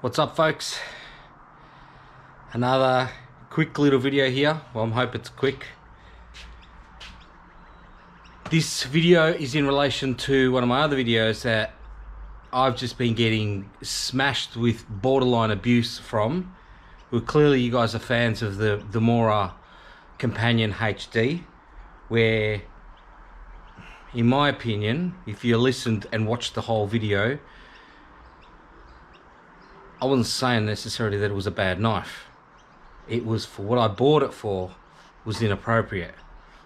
What's up, folks? Another quick little video here. Well, I hope it's quick. This video is in relation to one of my other videos that I've just been getting smashed with borderline abuse from. Well, clearly you guys are fans of the Mora Companion HD, where, in my opinion, if you listened and watched the whole video, I wasn't saying necessarily that it was a bad knife. It was, for what I bought it for, was inappropriate.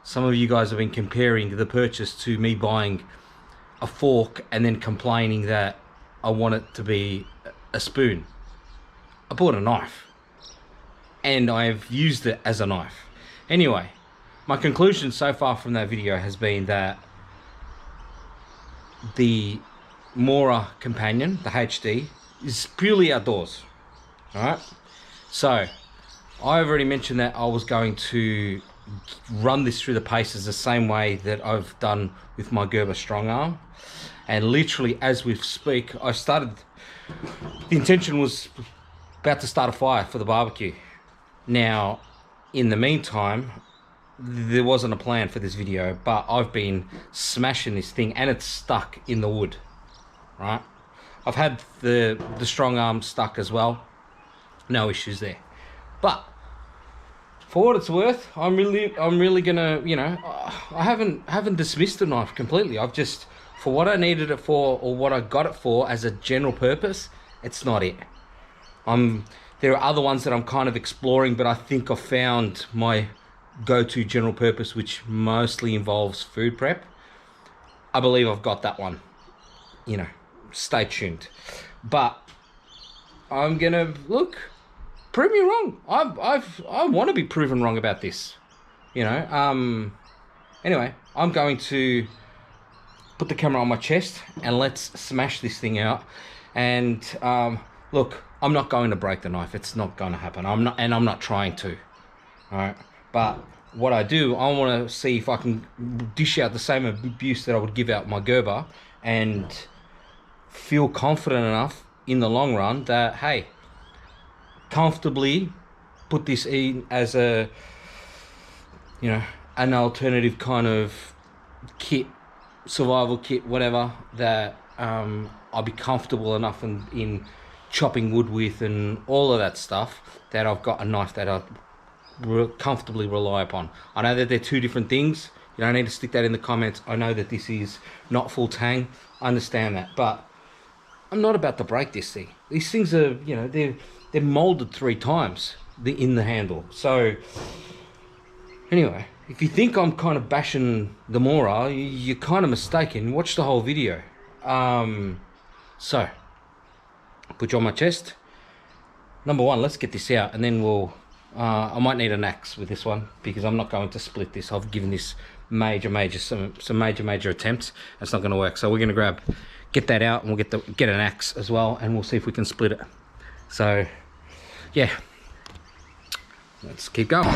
Some of you guys have been comparing the purchase to me buying a fork and then complaining that I want it to be a spoon. I bought a knife and I've used it as a knife. Anyway, my conclusion so far from that video has been that the Mora Companion, the HD, is purely outdoors. Alright, so I've already mentioned that I was going to run this through the paces the same way that I've done with my Gerber strong arm, and literally as we speak, the intention was about to start a fire for the barbecue. Now, in the meantime, there wasn't a plan for this video, but I've been smashing this thing and it's stuck in the wood, right? I've had the strong arm stuck as well, no issues there. But for what it's worth, I'm really gonna, you know, I haven't dismissed the knife completely. I've just, for what I needed it for, or what I got it for as a general purpose, it's not it. There are other ones that I'm kind of exploring, but I think I've found my go-to general purpose, which mostly involves food prep. I believe I've got that one, you know. Stay tuned. But I'm gonna prove me wrong. I want to be proven wrong about this, you know. Anyway, I'm going to put the camera on my chest and let's smash this thing out. And look, I'm not going to break the knife. It's not going to happen. I'm not trying to. All right. But what I want to see if I can dish out the same abuse that I would give out my Gerber and feel confident enough in the long run that, hey, comfortably put this in as a, you know, an alternative kind of kit, survival kit, whatever, that I'll be comfortable enough in chopping wood with and all of that stuff, that I've got a knife that I comfortably rely upon. I know that they're two different things. You don't need to stick that in the comments. I know that this is not full tang. I understand that, but I'm not about to break this thing. These things are, you know, they're molded 3 times in the handle. So anyway, if you think I'm kind of bashing the Mora, you're kind of mistaken. Watch the whole video. So put you on my chest. Number one, let's get this out, and then we'll I might need an axe with this one, because I'm not going to split this. I've given this some major attempts. That's not going to work. So we're going to get that out, and we'll get an axe as well, and we'll see if we can split it. So yeah, let's keep going.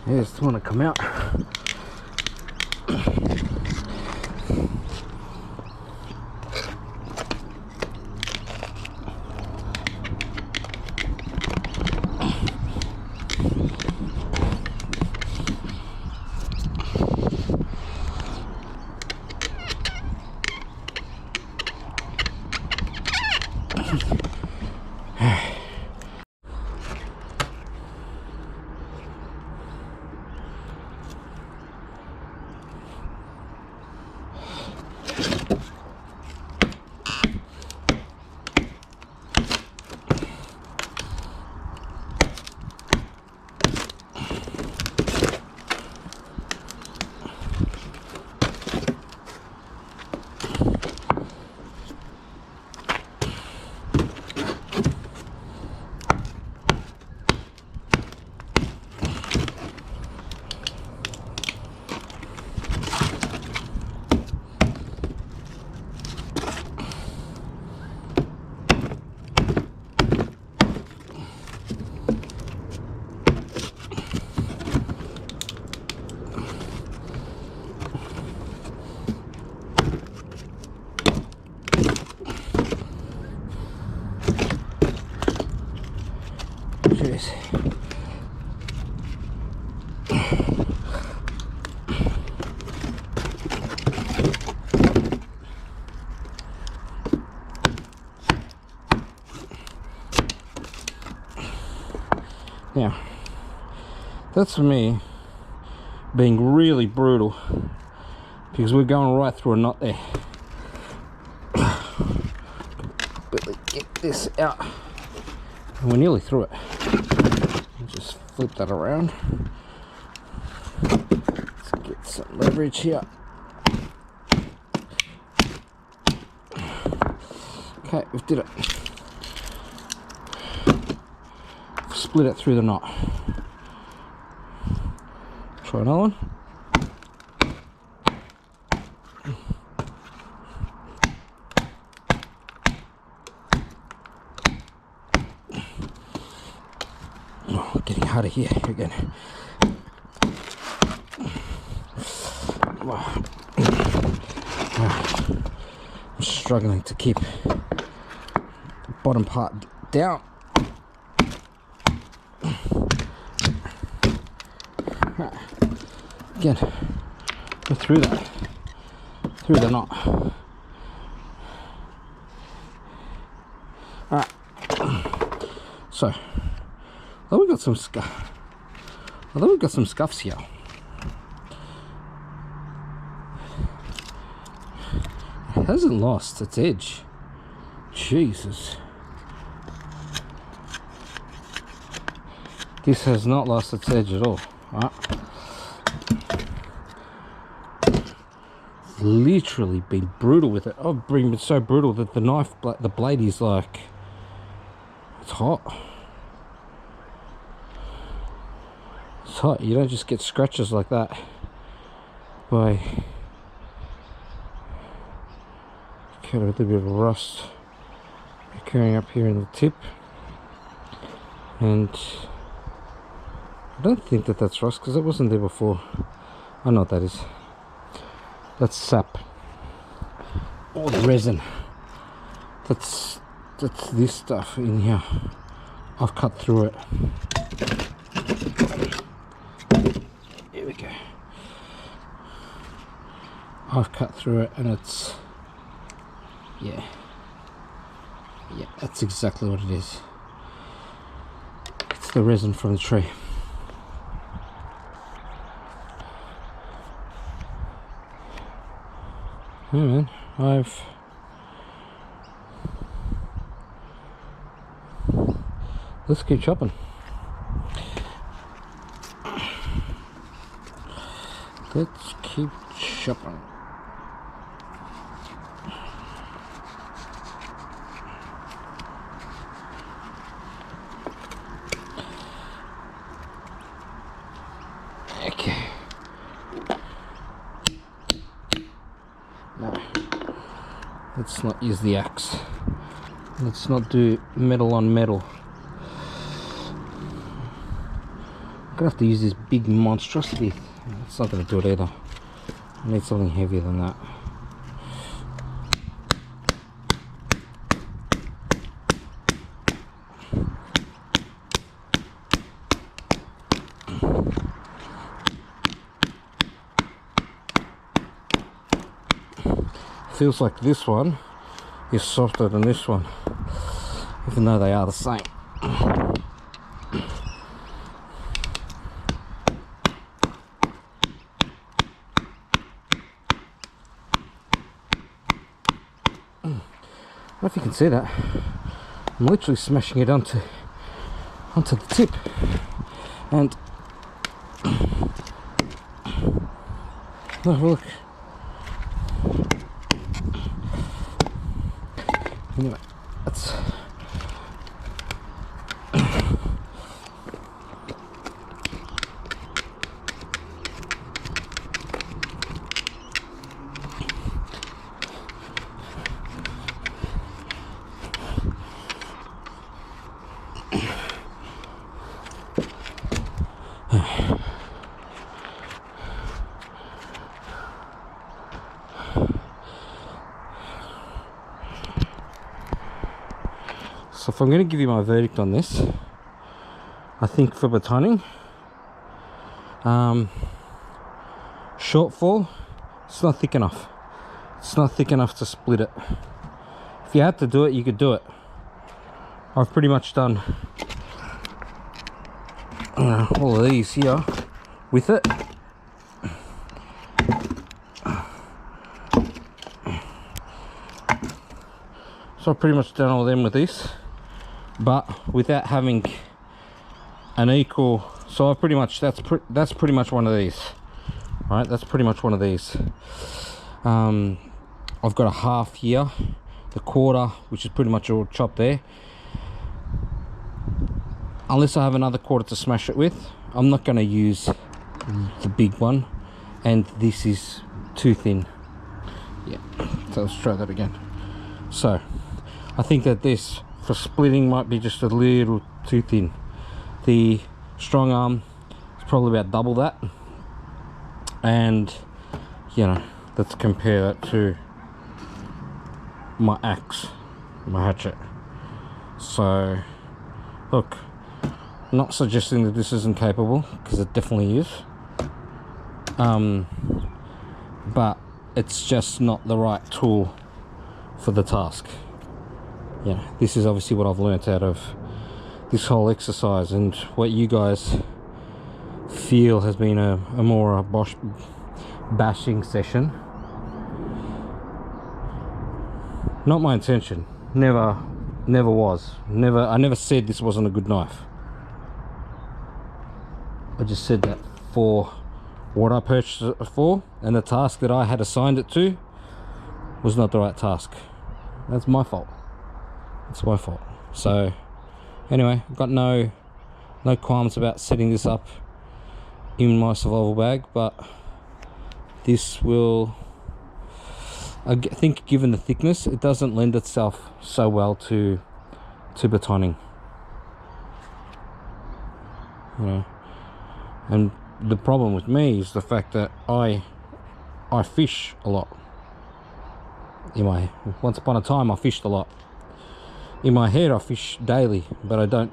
Yeah, just want to come out. Now, that's for me being really brutal, because we're going right through a knot there. Completely get this out, and we're nearly through it. Just flip that around. Let's get some leverage here. Okay, we've did it. Split it through the knot. Try another one. Oh, getting harder here again. I'm struggling to keep the bottom part down. Again, go through that, through the knot. Alright, so although we got some scuffs here, it hasn't lost its edge. Jesus, this has not lost its edge at all. Right? Literally been brutal with it. I've been so brutal that the knife, the blade is like, it's hot. It's hot. You don't just get scratches like that by a little bit of rust occurring up here in the tip, and I don't think that that's rust because it wasn't there before. I know what that is. That's sap or the resin. That's this stuff in here. I've cut through it. Here we go. I've cut through it, and it's yeah, that's exactly what it is. It's the resin from the tree. Yeah, man, let's keep chopping. Let's keep chopping. Okay. No, let's not use the axe. Let's not do metal on metal. I'm gonna have to use this big monstrosity. It's not gonna do it either. I need something heavier than that. Feels like this one is softer than this one, even though they are the same. I don't know if you can see that. I'm literally smashing it onto the tip, and oh, look. Anyway, that's so if I'm going to give you my verdict on this, I think for batoning, shortfall, it's not thick enough. It's not thick enough to split it. If you had to do it, you could do it. I've pretty much done all of these here with it. So I've pretty much done all of them with this, but without having an equal. So I pretty much that's pretty much one of these. All right, that's pretty much one of these. I've got a half here, the quarter, which is pretty much all chopped there. Unless I have another quarter to smash it with, I'm not going to use the big one, and this is too thin. Yeah, so let's try that again. So I think that this for splitting might be just a little too thin. The strong arm is probably about double that, and you know, let's compare that to my axe, my hatchet. So look, I'm not suggesting that this isn't capable, because it definitely is, but it's just not the right tool for the task. Yeah, this is obviously what I've learnt out of this whole exercise, and what you guys feel has been a more bashing session. Not my intention. Never was. I never said this wasn't a good knife. I just said that for what I purchased it for, and the task that I had assigned it to was not the right task. That's my fault. It's my fault. So anyway, I've got no qualms about setting this up in my survival bag, but this will, I think, given the thickness, it doesn't lend itself so well to batoning, you know. And the problem with me is the fact that I fish a lot. Once upon a time I fished a lot. In my head I fish daily, but I don't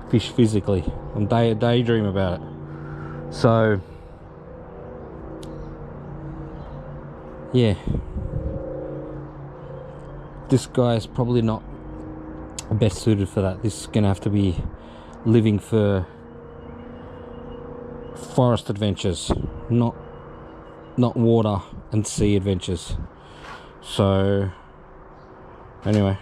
fish physically. I'm daydream about it. So yeah, this guy is probably not best suited for that. This is gonna have to be living for forest adventures, not water and sea adventures. So anyway,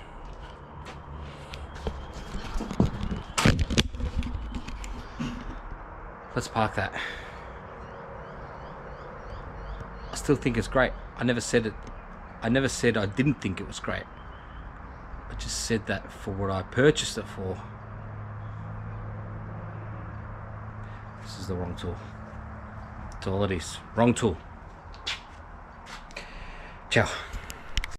let's park that. I still think it's great. I never said I didn't think it was great. I just said that for what I purchased it for. This is the wrong tool. That's all it is. Wrong tool. Ciao.